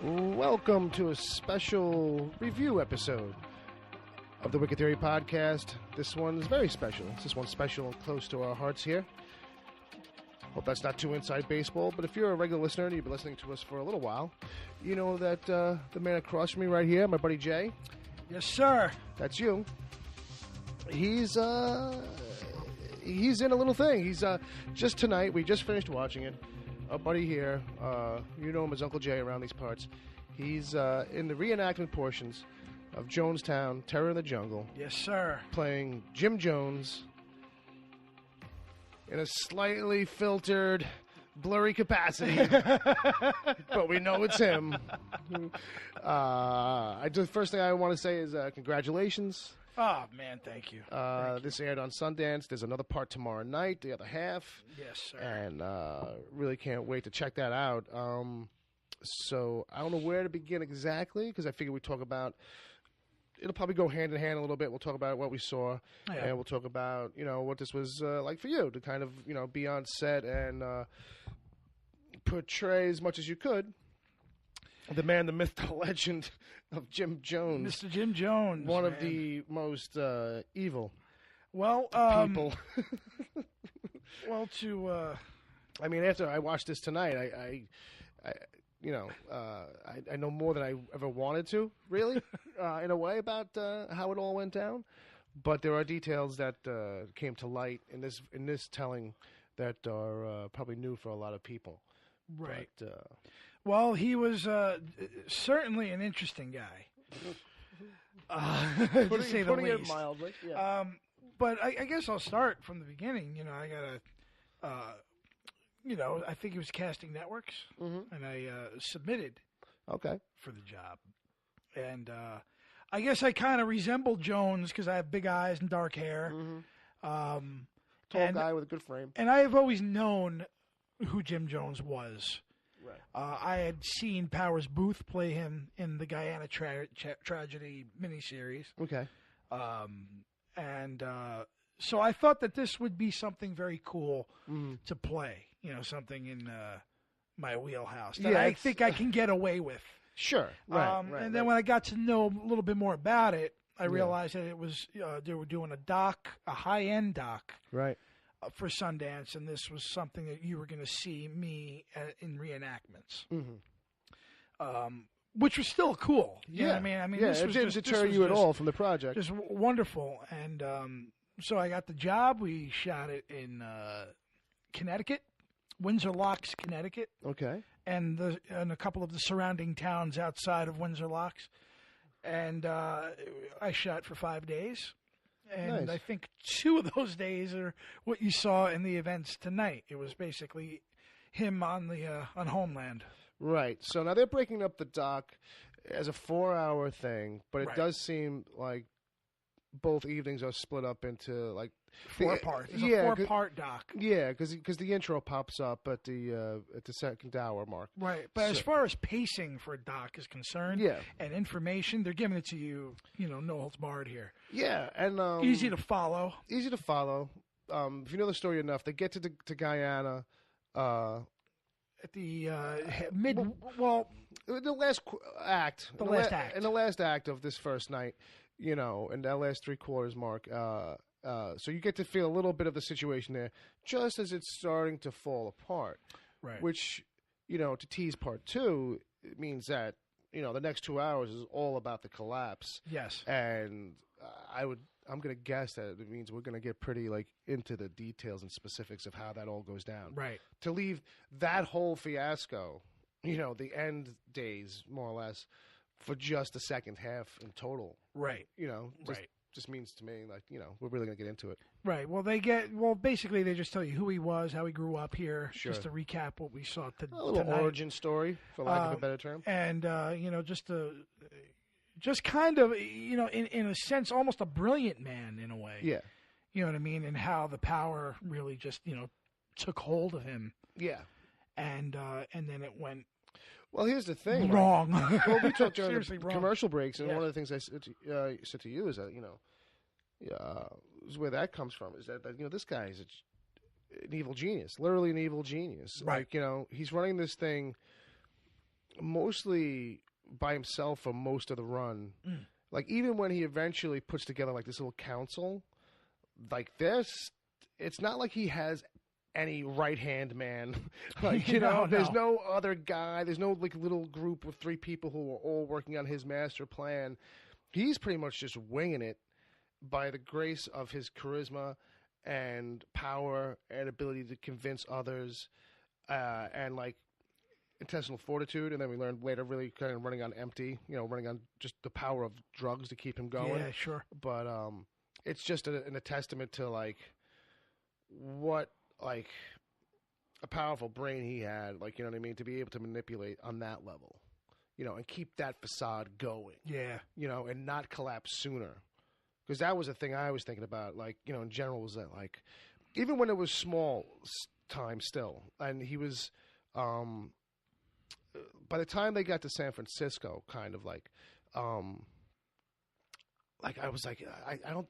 Welcome to a special review episode of the Wicked Theory podcast. This one's very special. This one's special and close to our hearts here. Hope that's not too inside baseball, but if you're a regular listener and you've been listening to us for a little while, you know that the man across from me right here, my buddy Jay. Yes, sir. That's you. He's in a little thing. He's just tonight, we just finished watching it. Our buddy here, you know him as Uncle Jay around these parts. He's in the reenactment portions of Jonestown, Terror in the Jungle. Yes, sir. Playing Jim Jones in a slightly filtered, blurry capacity. But we know it's him. The first thing I want to say is congratulations. Oh, man, thank you. This aired on Sundance. There's another part tomorrow night, the other half. Yes, sir. And really can't wait to check that out. So I don't know where to begin exactly, because I figure we talk about, it'll probably go hand in hand a little bit. We'll talk about what we saw, and we'll talk about, what this was like for you to kind of, be on set and portray as much as you could the man, the myth, the legend of Jim Jones. Mr. Jim Jones. One of the most evil people. I mean, after I watched this tonight, I know more than I ever wanted to, really, in a way, about how it all went down. But there are details that came to light in this telling that are probably new for a lot of people. Right. But, well, he was certainly an interesting guy. To say the least. It mildly. Yeah. But I guess I'll start from the beginning. I gotta, I think he was casting networks, and I submitted. Okay. For the job, and I guess I kind of resembled Jones because I have big eyes and dark hair. Tall guy with a good frame. And I have always known who Jim Jones was. Right. I had seen Powers Booth play him in the Guyana tragedy miniseries. Okay. So I thought that this would be something very cool to play. Something in my wheelhouse that I think I can get away with. Sure. Right. And then when I got to know a little bit more about it, I realized that it was they were doing a high-end doc. Right. For Sundance, and this was something that you were going to see me in reenactments, which was still cool. You know what I mean, this it was didn't deter you at all from the project. Just wonderful, and so I got the job. We shot it in Connecticut, Windsor Locks, Connecticut. Okay, and a couple of the surrounding towns outside of Windsor Locks, and I shot for 5 days. And nice. I think 2 of those days are what you saw in the events tonight. It was basically him on Homeland. Right. So now they're breaking up the doc as a 4-hour thing, but it does seem like both evenings are split up into like 4 parts. It's a 4-part doc. Yeah, because the intro pops up at the second hour mark. Right. But as far as pacing for a doc is concerned, and information, they're giving it to you, no holds barred here. Yeah, and easy to follow. Easy to follow. If you know the story enough, they get to Guyana. At the the last act. The last act. In the last act of this first night, in that last 3/4 mark. So you get to feel a little bit of the situation there, just as it's starting to fall apart. Right. Which, to tease part 2, it means that the next 2 hours is all about the collapse. Yes. And I'm going to guess that it means we're going to get pretty into the details and specifics of how that all goes down. Right. To leave that whole fiasco, the end days more or less, for just the second half in total. Right. Just means to me we're really going to get into it. Right. Well, basically they just tell you who he was, how he grew up here, just to recap what we saw a little tonight. Origin story, for lack of a better term. And just kind of, in a sense, almost a brilliant man in a way. Yeah. You know what I mean? And how the power really just, took hold of him. Yeah. And then it went. Well, here's the thing. Wrong. Right? Well, we talked during the wrong. commercial breaks, and one of the things I said to you is that, is where that comes from, is that this guy is an evil genius, literally an evil genius. Right. He's running this thing mostly by himself for most of the run. Like, even when he eventually puts together, like, this little council, like, it's not like he has any right-hand man. Like, there's no other guy. There's no, like, little group of 3 people who are all working on his master plan. He's pretty much just winging it by the grace of his charisma and power and ability to convince others and, like, intestinal fortitude. And then we learned later really kind of running on empty, running on just the power of drugs to keep him going. Yeah, sure. But it's just a testament to, like, what, like, a powerful brain he had, like, you know what I mean, to be able to manipulate on that level, and keep that facade going. Yeah. And not collapse sooner. Because that was the thing I was thinking about, like, in general, was that, like, even when it was small time still, and he was, by the time they got to San Francisco, kind of like I was like, I don't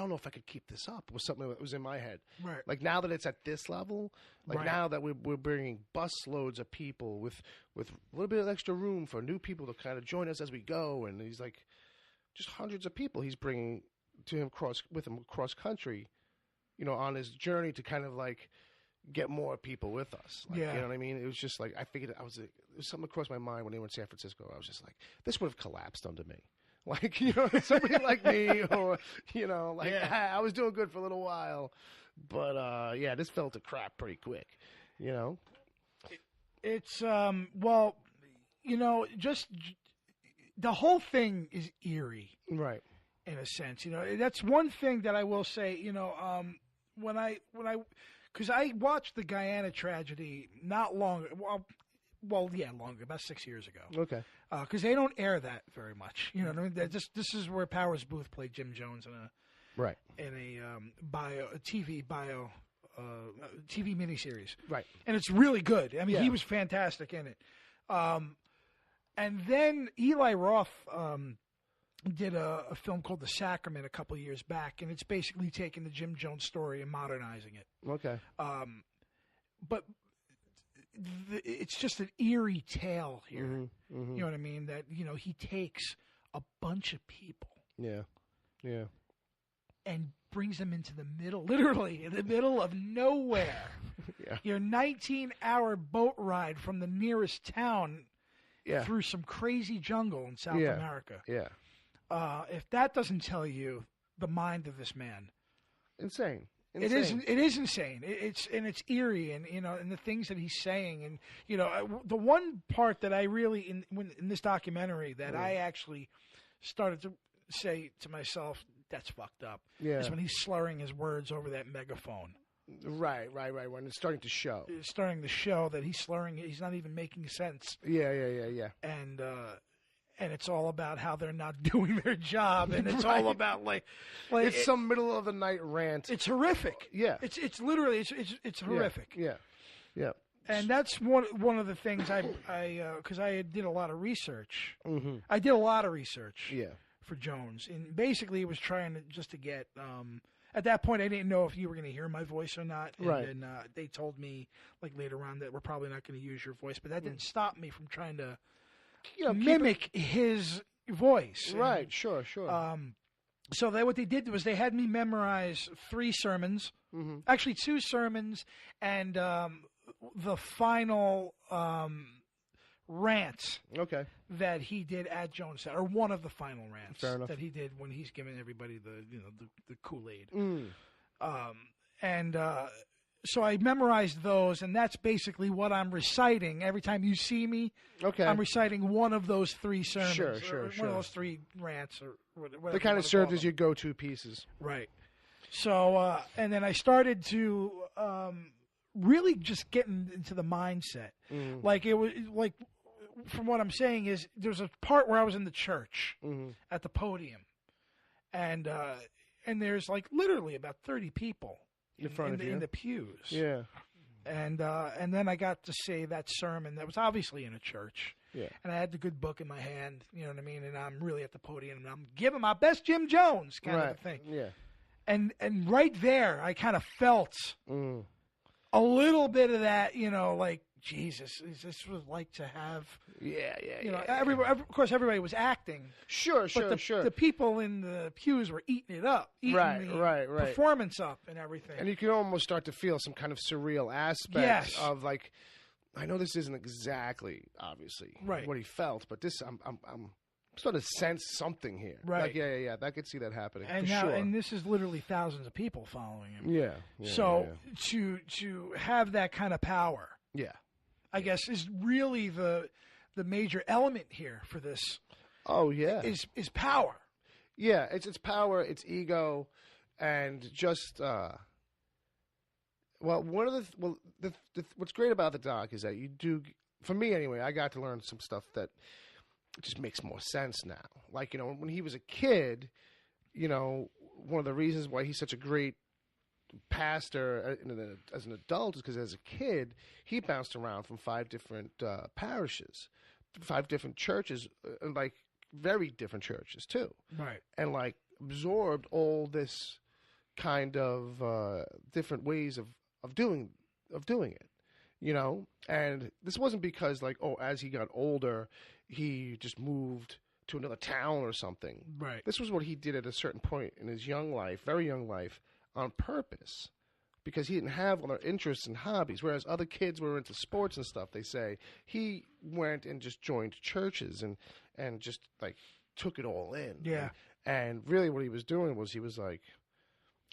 know if I could keep this up. It was something that was in my head. Right. Like, now that it's at this level, like now that we're bringing bus loads of people with a little bit of extra room for new people to kind of join us as we go, and he's like, just hundreds of people he's bringing to him across country, on his journey to kind of like get more people with us. Like, yeah. You know what I mean? It was just like, I figured it was something across my mind when they were in San Francisco. I was just like, this would have collapsed under me. Like, somebody like me, or, I was doing good for a little while, but, this fell to crap pretty quick, It's, well, just the whole thing is eerie. Right. In a sense, that's one thing that I will say, because I watched the Guyana tragedy not long, longer, about 6 years ago. Okay. Because they don't air that very much. You know what I mean? This is where Powers Booth played Jim Jones in a TV miniseries. Right. And it's really good. I mean, he was fantastic in it. And then Eli Roth did a film called The Sacrament a couple of years back, and it's basically taking the Jim Jones story and modernizing it. Okay. But it's just an eerie tale here. Mm-hmm, mm-hmm. You know what I mean? That, he takes a bunch of people. Yeah. Yeah. And brings them into the middle, literally in the middle of nowhere. Yeah. Your 19-hour boat ride from the nearest town through some crazy jungle in South America. Yeah. If that doesn't tell you the mind of this man, insane. It is insane. It's eerie, and and the things that he's saying, and the one part that I really in this documentary that I actually started to say to myself, that's fucked up. Yeah. Is when he's slurring his words over that megaphone. Right. When it's starting to show. It's starting to show that he's slurring. He's not even making sense. Yeah. And it's all about how they're not doing their job, and it's all about like it's some middle of the night rant. It's horrific. Yeah, it's literally it's horrific. Yeah. And that's one of the things I because I did a lot of research. Mm-hmm. I did a lot of research. Yeah. For Jones, and basically it was trying to get. At that point, I didn't know if you were going to hear my voice or not. And right. then they told me like later on that we're probably not going to use your voice, but that didn't stop me from trying to. Mimic his voice. Right, and, sure. So what they did was they had me memorize 3 sermons, actually 2 sermons, and the final rant that he did at Jonestown, or one of the final rants that he did when he's giving everybody the Kool-Aid. So I memorized those, and that's basically what I'm reciting. Every time you see me, I'm reciting one of those 3 sermons. Sure. One of those 3 rants. Or whatever. They kind of served as your go-to pieces. Right. So, and then I started to really just get into the mindset. Like, it was, like, from what I'm saying is, there's a part where I was in the church at the podium. And there's, like, literally about 30 people. In the pews. Yeah. And then I got to say that sermon that was obviously in a church. Yeah. And I had the good book in my hand, you know what I mean? And I'm really at the podium, and I'm giving my best Jim Jones kind of a thing. Yeah. And right there, I kind of felt a little bit of that, like Jesus, is this what it's like to have? Yeah. You know, of course, everybody was acting. Sure. The people in the pews were eating it up, eating the performance up and everything. And you can almost start to feel some kind of surreal aspect of like, I know this isn't exactly, obviously, what he felt, but this, I'm starting to sense something here. Right. Like, yeah, I could see that happening. And for now, sure. and this is literally thousands of people following him. Yeah. So to have that kind of power, I guess, is really the major element here for this. Oh yeah, is power. Yeah, it's power, it's ego, and just what's great about the doc is that you do, for me anyway, I got to learn some stuff that just makes more sense now. Like, you know, when he was a kid, you know, one of the reasons why he's such a great pastor as an adult is because as a kid he bounced around from 5 different parishes, 5 different churches, and like very different churches too, right? And like absorbed all this kind of different ways of doing it, you know. And this wasn't because like, oh, as he got older he just moved to another town or something. Right. This was what he did at a certain point in his young life, very young life, on purpose, because he didn't have other interests and hobbies. Whereas other kids were into sports and stuff, they say, he went and just joined churches and just like took it all in. Yeah. And really what he was doing was he was like,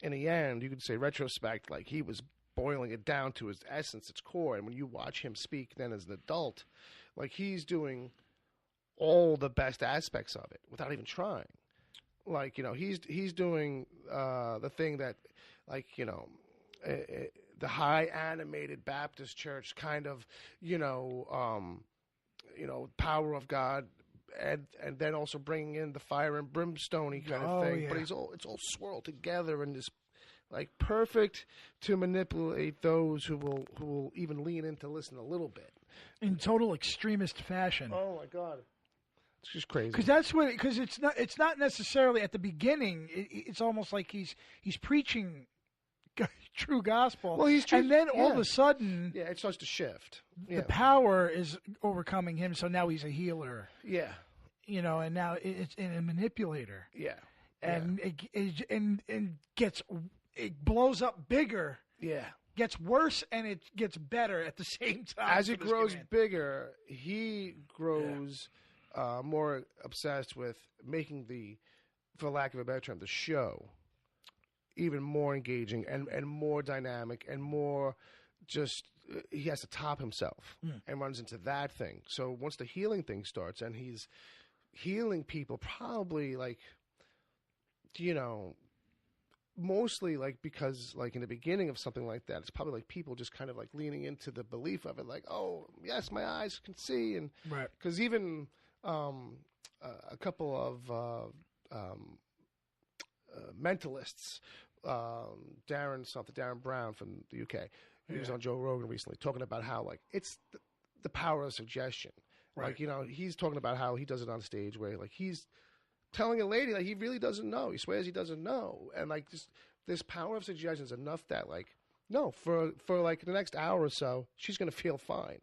in the end, you could say retrospect, like he was boiling it down to its essence, its core. And when you watch him speak then as an adult, like he's doing all the best aspects of it without even trying. Like, you know, he's doing the thing that, like, you know, the high animated Baptist church kind of, power of God, and then also bringing in the fire and brimstone kind of thing. Yeah. But it's all swirled together in this, like, perfect to manipulate those who will even lean in to listen a little bit. In total extremist fashion. Oh my God. It's just crazy. Because it's not necessarily at the beginning. It's almost like he's preaching true gospel. Well, and then all of a sudden, it starts to shift. The power is overcoming him. So now he's a healer. Yeah, you know, and now it's a manipulator. Yeah, and it blows up bigger. Yeah. Gets worse and it gets better at the same time. As it grows bigger, he grows more obsessed with making for lack of a better term, the show even more engaging and more dynamic and more just he has to top himself and runs into that thing. So once the healing thing starts and he's healing people, probably like, you know, mostly like because like in the beginning of something like that, it's probably like people just kind of like leaning into the belief of it, like, oh yes, my eyes can see, and right, because even a couple of mentalists, Darren Brown from the UK, he was on Joe Rogan recently talking about how like it's the power of suggestion. Right. Like, you know, he's talking about how he does it on stage where like he's telling a lady like he really doesn't know. He swears he doesn't know, and like this power of suggestion is enough that like no, for like the next hour or so, she's gonna feel fine,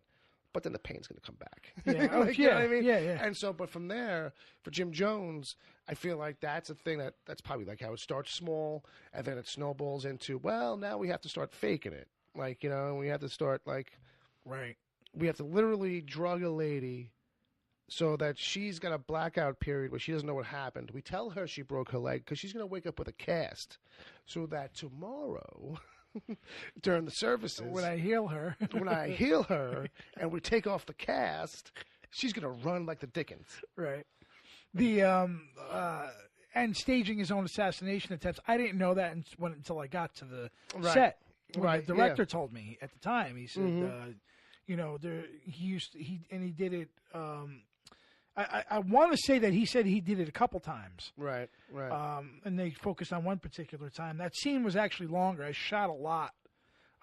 but then the pain's gonna come back. Yeah, like, you know what I mean? Yeah. And so, but from there, for Jim Jones, I feel like that's a thing that's probably like how it starts small, and then it snowballs into, well, now we have to start faking it. Like, you know, we have to start like, right. We have to literally drug a lady so that she's got a blackout period where she doesn't know what happened. We tell her she broke her leg because she's going to wake up with a cast, so that tomorrow during the services, when I heal her and we take off the cast, she's going to run like the Dickens. Right. The and staging his own assassination attempts. I didn't know that until I got to the set. When the director told me at the time, he said, you know, he did it. I want to say that he said he did it a couple times. Right. And they focused on one particular time. That scene was actually longer. I shot a lot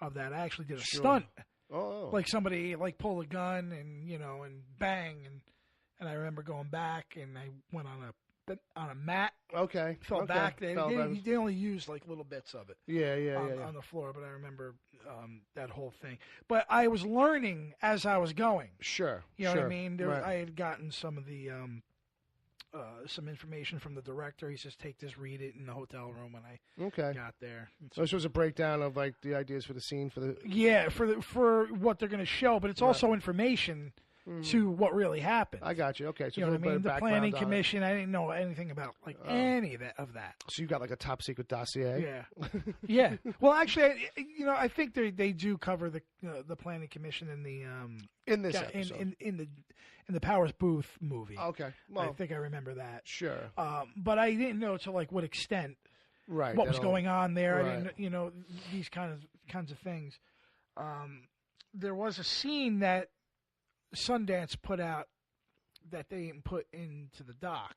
of that. I actually did a stunt. Oh. Like somebody like pulled a gun and, you know, and bang. And I remember going back and I went on a on a mat. Okay. Fell back. They only used like little bits of it. Yeah. On the floor, but I remember that whole thing. But I was learning as I was going. Sure. You know what I mean? Right. I had gotten some of the some information from the director. He says, "Take this, read it in the hotel room." When I got there, so this was a breakdown of like the ideas for the scene for the for what they're going to show, but it's also information to what really happened. I got you. Okay, so you know what I mean? The planning commission. I didn't know anything about any of that. So you got like a top secret dossier. Yeah, yeah. Well, actually, I think they do cover the planning commission in the in this episode. in the Powers Booth movie. Okay, well, I think I remember that. Sure. But I didn't know to like what extent. Right. What was going on there? Right. I didn't, these kinds of things. There was a scene that Sundance put out that they didn't put into the doc.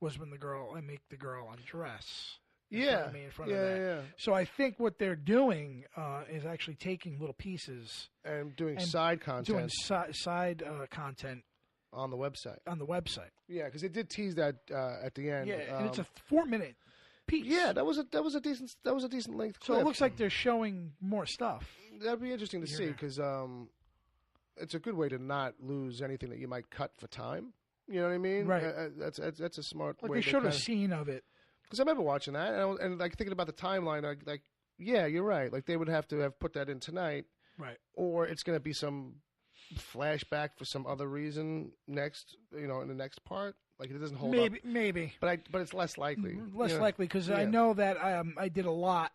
Was when I make the girl undress. In front of that. Yeah. So I think what they're doing is actually taking little pieces and doing side content. Doing side content on the website. Yeah, because they did tease that at the end. Yeah, and it's a 4-minute piece. Yeah, that was a decent length clip. So it looks like they're showing more stuff. That'd be interesting to see because it's a good way to not lose anything that you might cut for time. You know what I mean? Right. That's a smart way. Like they showed a scene of it. Because I remember watching that and like thinking about the timeline. Like, yeah, you're right. Like they would have to have put that in tonight. Right. Or it's going to be some flashback for some other reason next. In the next part. Like it doesn't hold up. Maybe. But it's less likely. Less likely because I know that I did a lot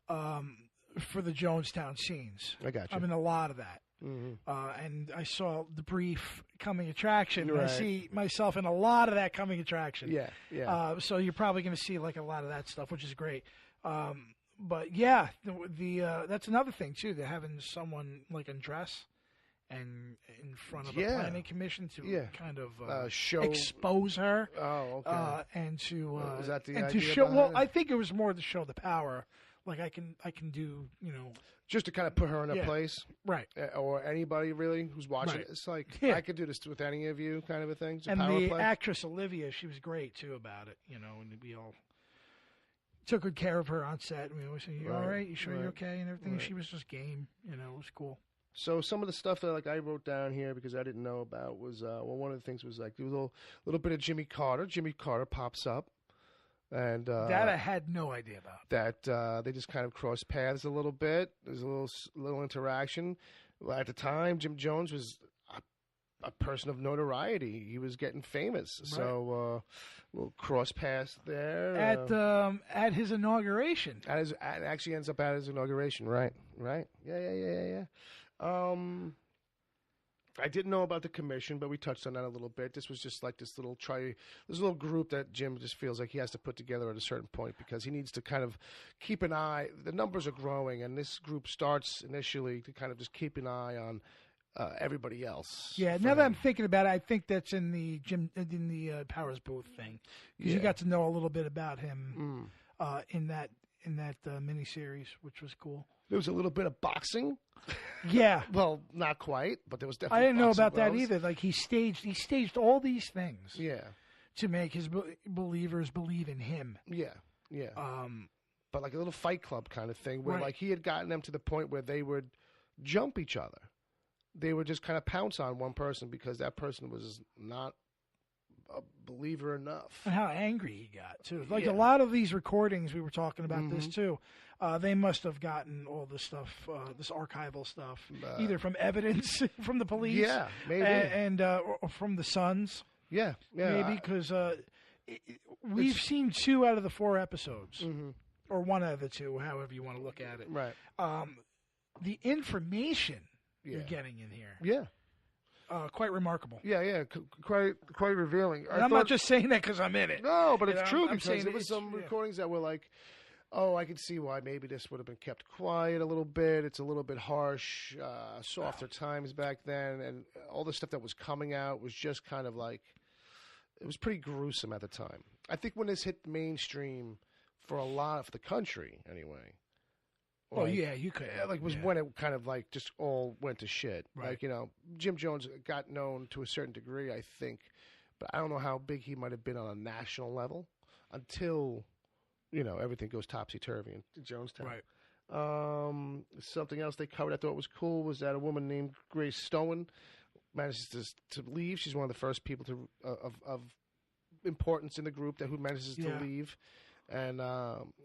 for the Jonestown scenes. I got you. I'm in a lot of that. Mm-hmm. And I saw the brief coming attraction. Right. I see myself in a lot of that coming attraction. Yeah. So you're probably going to see like a lot of that stuff, which is great. But yeah, the that's another thing too. They're having someone like undress and in front of a planning commission to kind of show expose her. Oh, okay. And to was that the and idea to show. Well, it? I think it was more to show the power. Like I can do, just to kind of put her in a place, right? Or anybody really who's watching it. It's like I could do this with any of you, kind of a thing. It's a and power the play. Actress Olivia, she was great too about it, and we all took good care of her on set. We always said, "You all right? You sure you're okay?" and everything. Right. She was just game, it was cool. So some of the stuff that I wrote down here because I didn't know about was one of the things was like a little bit of Jimmy Carter. Jimmy Carter pops up. And that I had no idea about. That they just kind of cross paths a little bit. There's a little interaction. At the time, Jim Jones was a person of notoriety. He was getting famous, right. So we'll cross paths there at his inauguration. It actually ends up at his inauguration, right? Yeah. I didn't know about the commission, but we touched on that a little bit. This was just like this little group that Jim just feels like he has to put together at a certain point because he needs to kind of keep an eye. The numbers are growing, and this group starts initially to kind of just keep an eye on everybody else. Yeah, now that I'm thinking about it, I think that's in the Powers Booth thing because you got to know a little bit about him in that miniseries, which was cool. There was a little bit of boxing. Yeah. Well, not quite, but there was definitely. I didn't know about that either. Like he staged all these things. Yeah. To make his believers believe in him. Yeah. But like a little Fight Club kind of thing, where like he had gotten them to the point where they would jump each other. They would just kind of pounce on one person because that person was not a believer enough. And how angry he got too. Like a lot of these recordings, we were talking about this too. They must have gotten all this stuff, this archival stuff, either from evidence from the police, maybe, and or from the Sons, maybe because we've seen 2 out of the 4 episodes, or 1 out of the 2, however you want to look at it. Right. The information you're getting in here, quite remarkable. Yeah, quite revealing. I'm not just saying that because I'm in it. No, but it's true because there was some recordings that were like, oh, I can see why maybe this would have been kept quiet a little bit. It's a little bit harsh, softer times back then, and all the stuff that was coming out was just kind of like, it was pretty gruesome at the time. I think when this hit mainstream for a lot of the country, anyway. Oh, yeah, you could. Like, was when it kind of like just all went to shit. Right. Like, Jim Jones got known to a certain degree, I think, but I don't know how big he might have been on a national level until, everything goes topsy-turvy in Jonestown. Right. Something else they covered I thought was cool was that a woman named Grace Stone manages to leave. She's one of the first people of importance in the group who manages to leave. And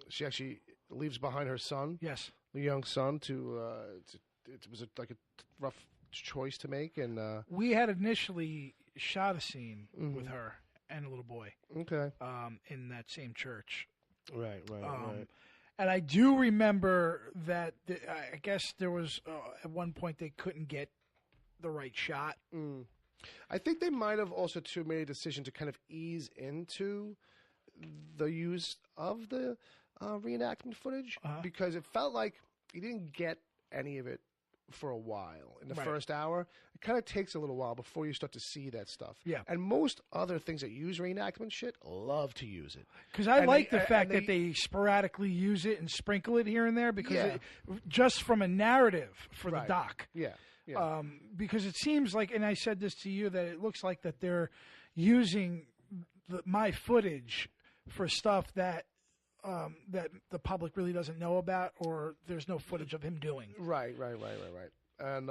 she actually leaves behind her son. Yes. The young son it was like a rough choice to make. And we had initially shot a scene with her and a little boy. Okay. In that same church. Right. And I do remember that I guess there was at one point they couldn't get the right shot. I think they might have also too made a decision to kind of ease into the use of the reenactment footage because it felt like you didn't get any of it for a while in the first hour. It kind of takes a little while before you start to see that stuff. Yeah. And most other things that use reenactment shit love to use it. Because I like the fact that they sporadically use it and sprinkle it here and there because just from a narrative for the doc. Yeah. Because it seems like, and I said this to you, that it looks like that they're using my footage for stuff that the public really doesn't know about, or there's no footage of him doing. Right. And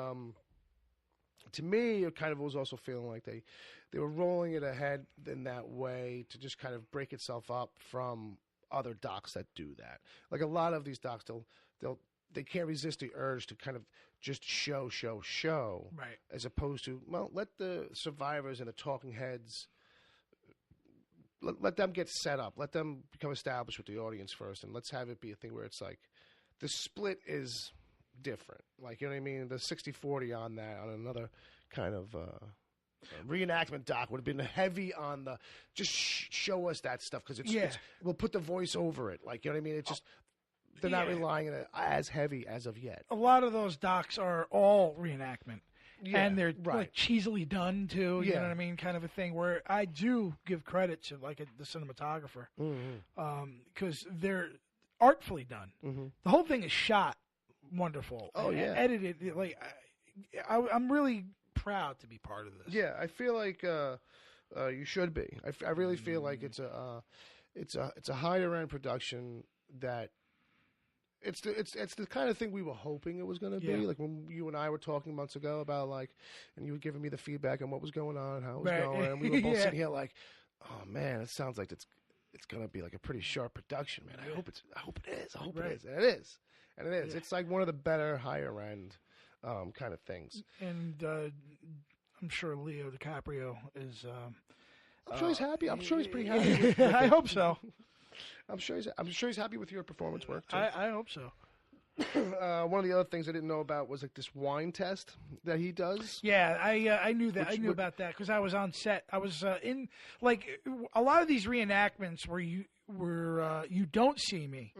to me, it kind of was also feeling like they were rolling it ahead in that way to just kind of break itself up from other docs that do that. Like a lot of these docs, they can't resist the urge to kind of just show, right? As opposed to, let the survivors and the talking heads. Let them get set up. Let them become established with the audience first, and let's have it be a thing where it's like the split is different. Like, you know what I mean? The 60-40 on that, on another kind of reenactment doc would have been heavy on the just show us that stuff because we'll put the voice over it. Like, you know what I mean? It's just they're not relying on it as heavy as of yet. A lot of those docs are all reenactment. Yeah, and they're like cheesily done too, you know what I mean, kind of a thing. Where I do give credit to the cinematographer, because they're artfully done. The whole thing is shot wonderful. Edited. Like I'm really proud to be part of this. Yeah, I feel like you should be. I really feel like it's a higher end production that. It's the kind of thing we were hoping it was going to be. Like when you and I were talking months ago about and you were giving me the feedback on what was going on, how it was going, and we were both sitting here like, oh man, it sounds like it's going to be like a pretty sharp production, man. I hope it is. I hope it is, and it is, and it is. It's like one of the better higher end kind of things. And I'm sure Leo DiCaprio is. I'm sure he's happy. I'm sure he's pretty happy. I hope so. I'm sure he's happy with your performance work too. I hope so. One of the other things I didn't know about was like this wine test that he does. Yeah, I knew that. I knew about that because I was on set. I was in like a lot of these reenactments where you don't see me.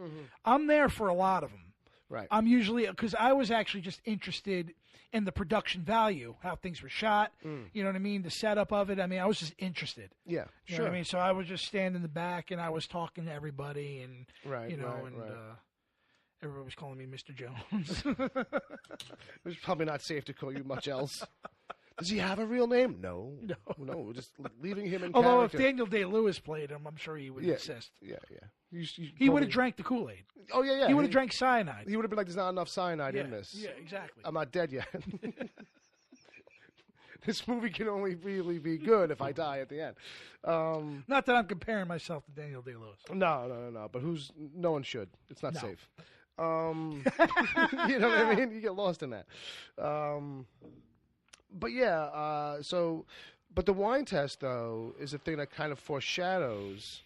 I'm there for a lot of them. Right. I'm usually because I was actually just interested in the production value, how things were shot. You know what I mean? The setup of it. I mean, I was just interested. Yeah, you know what I mean? So I would just stand in the back and I was talking to everybody and everybody was calling me Mr. Jones. It's probably not safe to call you much else. Does he have a real name? No. We're just leaving him in Although character. if Daniel Day-Lewis played him, I'm sure he would insist. Yeah. He would have drank the Kool-Aid. Oh, yeah. He would have drank cyanide. He would have been like, there's not enough cyanide in this. Yeah, exactly. I'm not dead yet. This movie can only really be good if I die at the end. Not that I'm comparing myself to Daniel Day-Lewis. No. But no one should. It's not safe. You know what I mean? You get lost in that. But yeah, but the wine test, though, is a thing that kind of foreshadows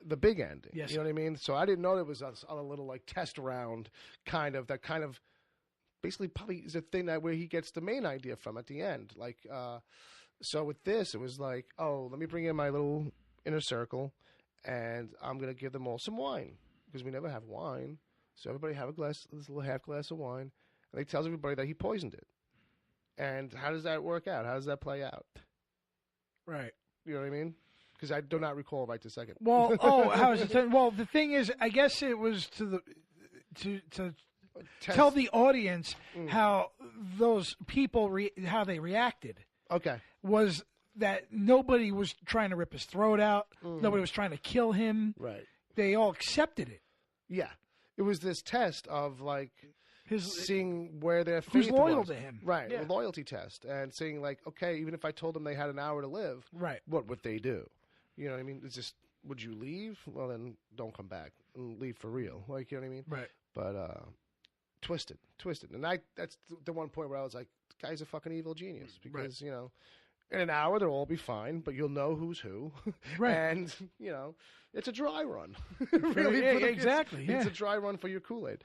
the big ending. Yes. You know what I mean? So I didn't know there was a little, like, test round that kind of basically probably is a thing where he gets the main idea from at the end. Like, so with this, it was like, oh, let me bring in my little inner circle, and I'm going to give them all some wine because we never have wine. So everybody have this little half glass of wine, and he tells everybody that he poisoned it. And how does that work out? How does that play out? Right. You know what I mean? Because I do not recall right this second. Well, how is it? Well, the thing is, I guess it was to tell the audience how those people how they reacted. Okay. Was that nobody was trying to rip his throat out. Nobody was trying to kill him. Right. They all accepted it. Yeah. It was this test of, like, His seeing where their faith who's loyal was. to him. Right. Yeah. A loyalty test. And seeing, like, okay, even if I told them they had an hour to live, Right. what would they do? You know what I mean? It's just, would you leave? Well, then don't come back and leave for real. Like, you know what I mean? Right. But, twisted. And that's the one point where I was like, the guy's a fucking evil genius. Because, you know, in an hour they'll all be fine, but you'll know who's who. Right. And, you know, it's a dry run. Really, yeah, exactly. It's a dry run for your Kool-Aid.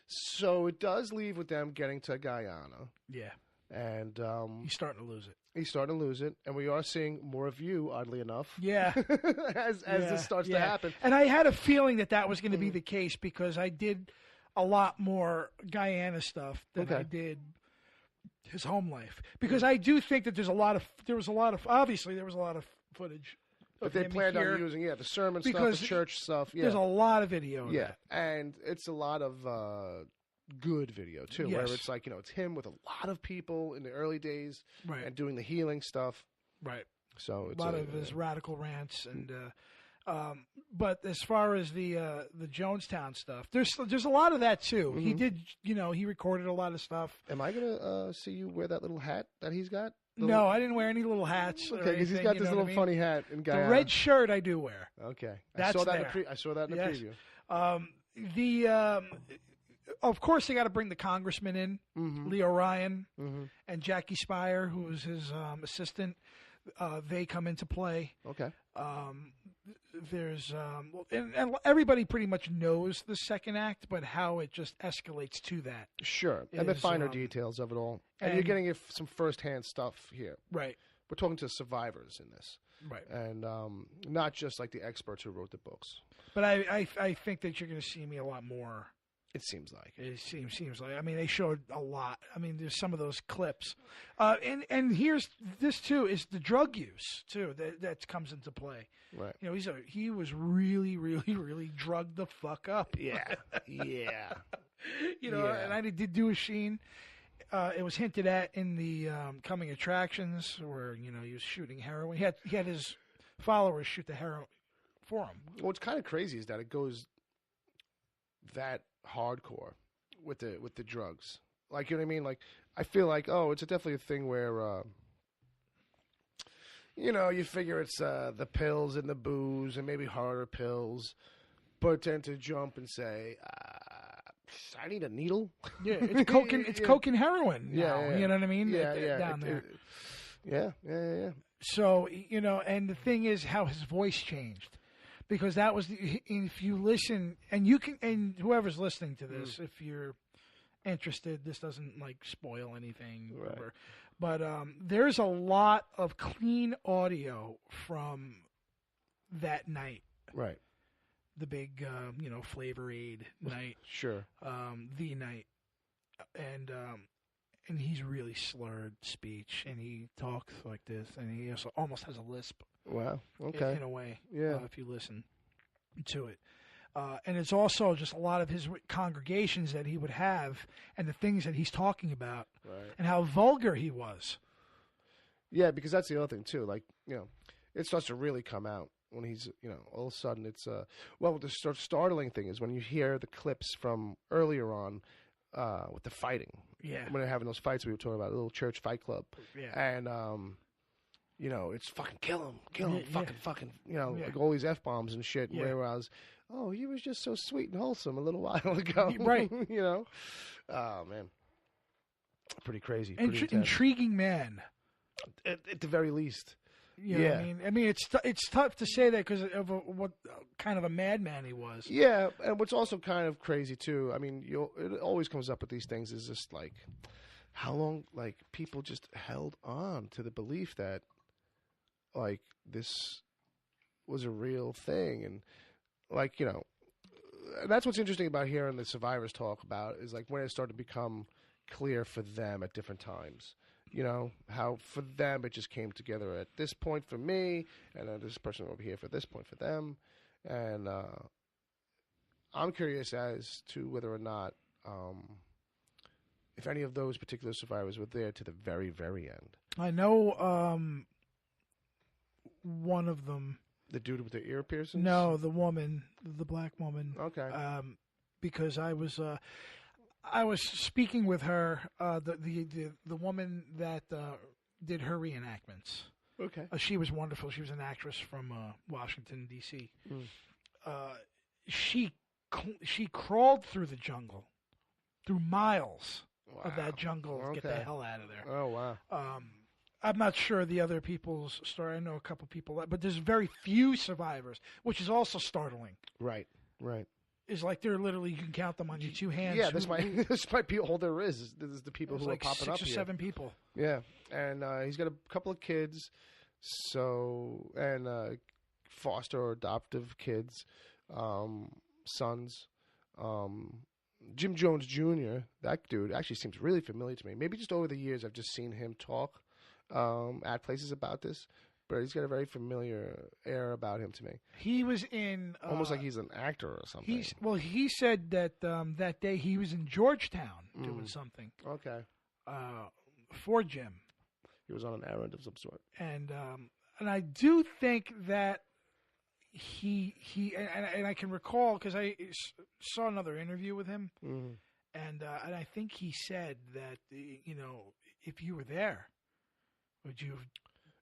So it does leave with them getting to Guyana. Yeah. And He's starting to lose it. he's starting to lose it, and we are seeing more of you, oddly enough. Yeah. as this starts to happen. And I had a feeling that was going to be the case because I did a lot more Guyana stuff than I did his home life. Because I do think that there was a lot of footage. But they planned on using, the sermon stuff, the church stuff. Yeah. There's a lot of video. Yeah, and it's a lot of good video, too, where it's like, you know, it's him with a lot of people in the early days and doing the healing stuff. Right. So it's a lot of his radical rants. And but as far as the Jonestown stuff, there's a lot of that, too. He did, he recorded a lot of stuff. Am I going to see you wear that little hat that he's got? No, I didn't wear any little hats. Okay, because he's got this little funny hat in Guyana. The red shirt I do wear. Okay, I saw that in the preview. Of course, they got to bring the congressman in, Leo Ryan, and Jackie Spire, who was his assistant. They come into play. Okay. There's and everybody pretty much knows the second act, but how it just escalates to that. Sure, and the finer details of it all, and you're getting some firsthand stuff here. Right. We're talking to survivors in this. Right. And not just like the experts who wrote the books. But I think that you're going to see me a lot more. It seems like. It seems like. I mean, they showed a lot. I mean, there's some of those clips. And here's this, too, is the drug use, too, that comes into play. Right. You know, he was really, really, really drugged the fuck up. Yeah. Yeah. And I did do a sheen. It was hinted at in the coming attractions where, he was shooting heroin. He had his followers shoot the heroin for him. What's kind of crazy is that it goes that hardcore with the drugs. Like, you know what I mean? Like, I feel like, it's definitely a thing where, you figure it's the pills and the booze and maybe harder pills, but tend to jump and say, I need a needle. Yeah, it's coke and coke and heroin now. Yeah. You know what I mean? Yeah, down there. Yeah. So, and the thing is how his voice changed. Because that was, if you listen, and whoever's listening to this, if you're interested, this doesn't spoil anything. Right. But there's a lot of clean audio from that night. Right. The big, Flavor Aid night. Sure. The night. And he's really slurred speech, and he talks like this, and he also almost has a lisp. Wow. Okay. In a way. Yeah. If you listen to it. And it's also just a lot of his congregations that he would have and the things that he's talking about and how vulgar he was. Yeah, because that's the other thing, too. Like, it starts to really come out when he's, all of a sudden it's, the startling thing is when you hear the clips from earlier on with the fighting. Yeah. When they're having those fights we were talking about, a little church fight club. Yeah. And, it's fucking kill him, fucking, like all these F-bombs and shit. Yeah. Whereas, he was just so sweet and wholesome a little while ago. Right. Oh, man. Pretty crazy. Pretty intriguing man. At the very least. Yeah. I mean, it's tough to say that because of what kind of a madman he was. Yeah, and what's also kind of crazy too. I mean, it always comes up with these things. Is just like how long, people just held on to the belief that, this was a real thing, and and that's what's interesting about hearing the survivors talk about is when it started to become clear for them at different times. How for them it just came together at this point for me, and then this person over here for this point for them. And I'm curious as to whether or not if any of those particular survivors were there to the very, very end. I know one of them. The dude with the ear piercings? No, the woman, the black woman. Okay. Because I was speaking with her, the woman that did her reenactments. Okay. She was wonderful. She was an actress from Washington, D.C. She crawled through the jungle, through miles of that jungle to get the hell out of there. Oh, wow. I'm not sure the other people's story. I know a couple people, but there's very few survivors, which is also startling. Right. It's like they're literally, you can count them on your two hands. Yeah, this might be all there is. This is the people who like are popping up here. 6 or 7 people. Yeah, and he's got a couple of kids, and foster or adoptive kids, sons. Jim Jones Jr., that dude actually seems really familiar to me. Maybe just over the years I've just seen him talk at places about this, but he's got a very familiar air about him to me. He was in... almost like he's an actor or something. He said that that day he was in Georgetown doing something. Okay. For Jim. He was on an errand of some sort. And I do think that he and I can recall, because I saw another interview with him, and I think he said that, if you were there, would you have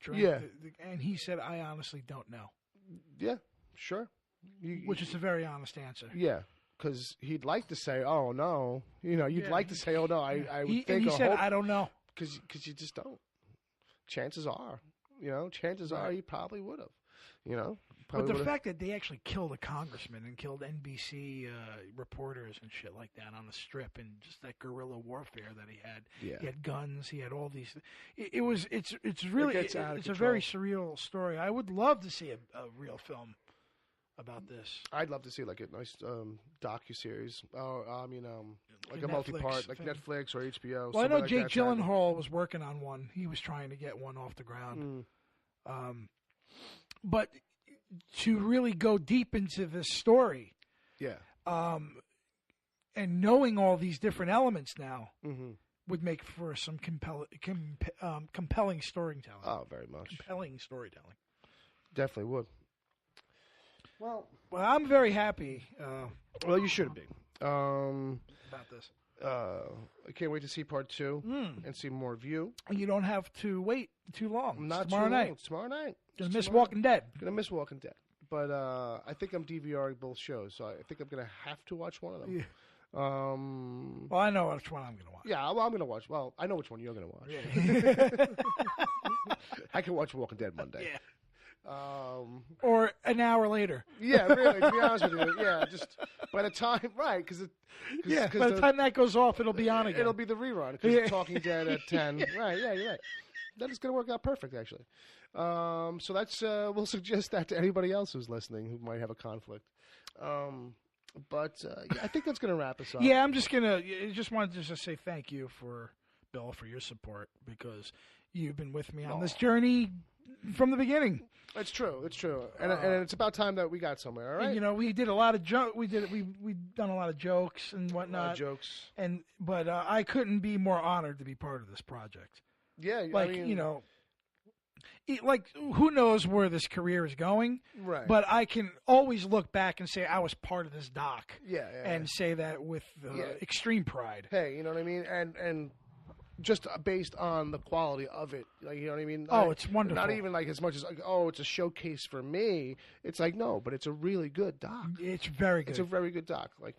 drank? Yeah. And he said, I honestly don't know. Yeah, sure. Which is a very honest answer. Yeah, because he'd like to say, oh, no. You'd like to say, oh, no, I would think. And he said, I don't know. Because you just don't. Chances are, he probably would have, But the fact that they actually killed a congressman and killed NBC reporters and shit like that on the Strip, and just that guerrilla warfare that he had. Yeah. He had guns. He had all these. It's really gets out of it's control. a very surreal story. I would love to see a real film about this. I'd love to see like a nice docuseries, or like a Netflix multi-part, like thing. Netflix or HBO. Well, I know like Jake that. Gyllenhaal was working on one. He was trying to get one off the ground. But to really go deep into this story, and knowing all these different elements now, would make for some compelling storytelling. Oh, very much. Compelling storytelling. Definitely would. Well, I'm very happy. Well, you should be. About this. I can't wait to see part 2 and see more of you. You don't have to wait too long. Not tomorrow too night. long. It's tomorrow night. Gonna miss Walking Dead. Gonna miss Walking Dead. But I think I'm DVRing both shows, so I think I'm gonna have to watch one of them. Yeah. Well, I know which one I'm gonna watch. Yeah, well, I'm gonna watch. Well, I know which one you're gonna watch. Yeah. I can watch Walking Dead Monday. Yeah. Or an hour later. Yeah, really. To be honest with you, yeah. Just by the time, right? Because by the time that goes off, it'll be on again. It'll be the rerun. Because Talking Dead at 10. Right? Yeah, you're right. That is going to work out perfect, actually. So that's we'll suggest that to anybody else who's listening who might have a conflict. But I think that's going to wrap us up. Yeah, I just wanted to just say thank you Bill, for your support, because you've been with me on this journey from the beginning. It's true. It's true, and it's about time that we got somewhere. All right. And, we did a lot of we done a lot of jokes and whatnot. A lot of jokes. But I couldn't be more honored to be part of this project. Yeah, like who knows where this career is going? Right. But I can always look back and say I was part of this doc. Yeah. And say that with extreme pride. Hey, you know what I mean? And just based on the quality of it, like, you know what I mean? Oh, it's wonderful. Not even like as much as like, oh, it's a showcase for me. It's like, no, but it's a really good doc. It's very good. It's a very good doc, like,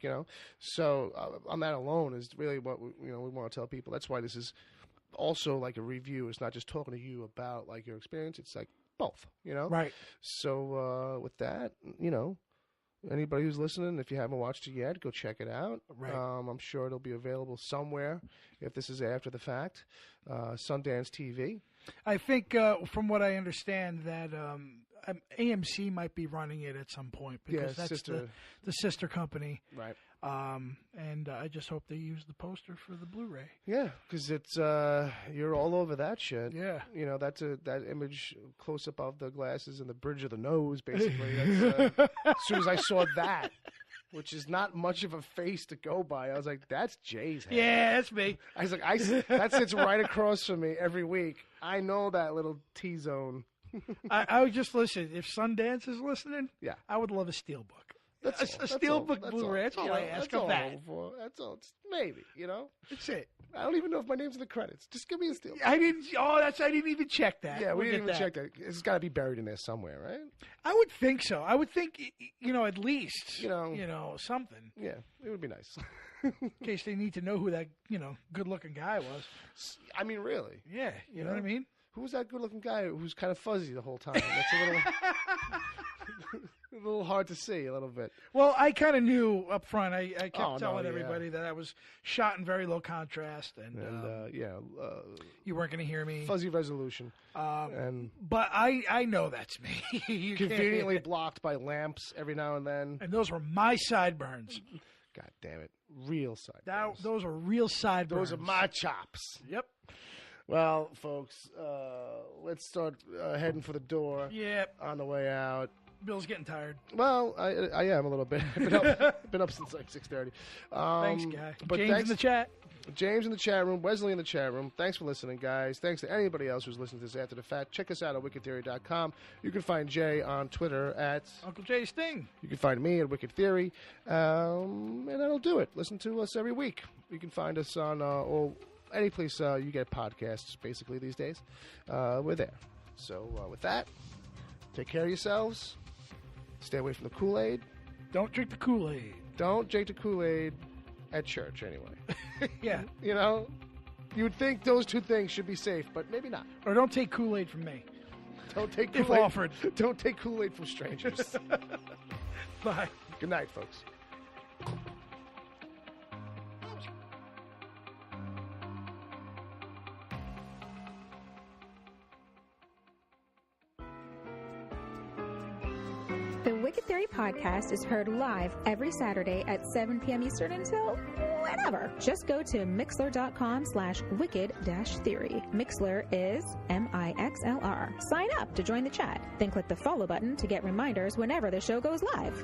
So on that alone is really what we want to tell people. That's why this is also like a review. It's not just talking to you about like your experience. It's like both, Right. So with that, anybody who's listening, if you haven't watched it yet, go check it out. Right. I'm sure it'll be available somewhere if this is after the fact. Sundance TV. I think, from what I understand, that AMC might be running it at some point, because that's the sister company. Right. And I just hope they use the poster for the Blu-ray. Yeah, because it's you're all over that shit. Yeah. That image close up of the glasses and the bridge of the nose, basically. That's, as soon as I saw that, which is not much of a face to go by. I was like, that's Jay's head. Yeah, that's me. I was like, that sits right across from me every week. I know that little T-zone. I would just listen. If Sundance is listening, Yeah. I would love a steelbook. That's A steelbook Blu-ray. That's all I ask of that. That's all. Maybe, That's it. I don't even know if my name's in the credits. Just give me a steelbook. I didn't even check that. Yeah, we didn't even check that. It's got to be buried in there somewhere, right? I would think so. I would think, at least, something. Yeah, it would be nice. In case they need to know who that, good-looking guy was. I mean, really. Yeah, you know what I mean? Who was that good-looking guy who's kind of fuzzy the whole time? That's a little... a little hard to see, a little bit. Well, I kind of knew up front. I kept telling everybody that I was shot in very low contrast, and you weren't going to hear me. Fuzzy resolution. But I know that's me. Conveniently blocked by lamps every now and then. And those were my sideburns. God damn it. Real sideburns. Those are real sideburns. Those are my chops. Yep. Well, folks, let's start heading for the door. Yep. On the way out. Bill's getting tired. Well, I am a little bit. Been up since like 6:30. Thanks, guy. James in the chat. James in the chat room. Wesley in the chat room. Thanks for listening, guys. Thanks to anybody else who's listening to this after the fact. Check us out at wickedtheory.com. You can find Jay on Twitter at Uncle Jay Sting. You can find me at Wicked Theory. And that'll do it. Listen to us every week. You can find us on any place you get podcasts, basically, these days. We're there. So with that, take care of yourselves. Stay away from the Kool-Aid. Don't drink the Kool-Aid. Don't drink the Kool-Aid at church, anyway. Yeah. You would think those two things should be safe, but maybe not. Or don't take Kool-Aid from me. Don't take Kool-Aid. If offered. Don't take Kool-Aid from strangers. Bye. Good night, folks. The Wicked Theory podcast is heard live every Saturday at 7 p.m. Eastern until whenever. Just go to mixler.com/wicked-theory. Mixler is MIXLR. Sign up to join the chat. Then click the follow button to get reminders whenever the show goes live.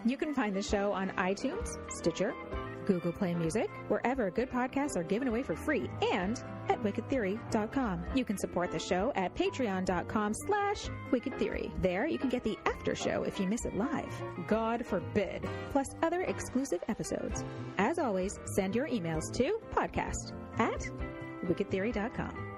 You can find the show on iTunes, Stitcher, Google Play Music, wherever good podcasts are given away for free, and at wickedtheory.com. You can support the show at patreon.com/wickedtheory. There you can get the after show if you miss it live. God forbid. Plus other exclusive episodes. As always, send your emails to podcast@wickedtheory.com.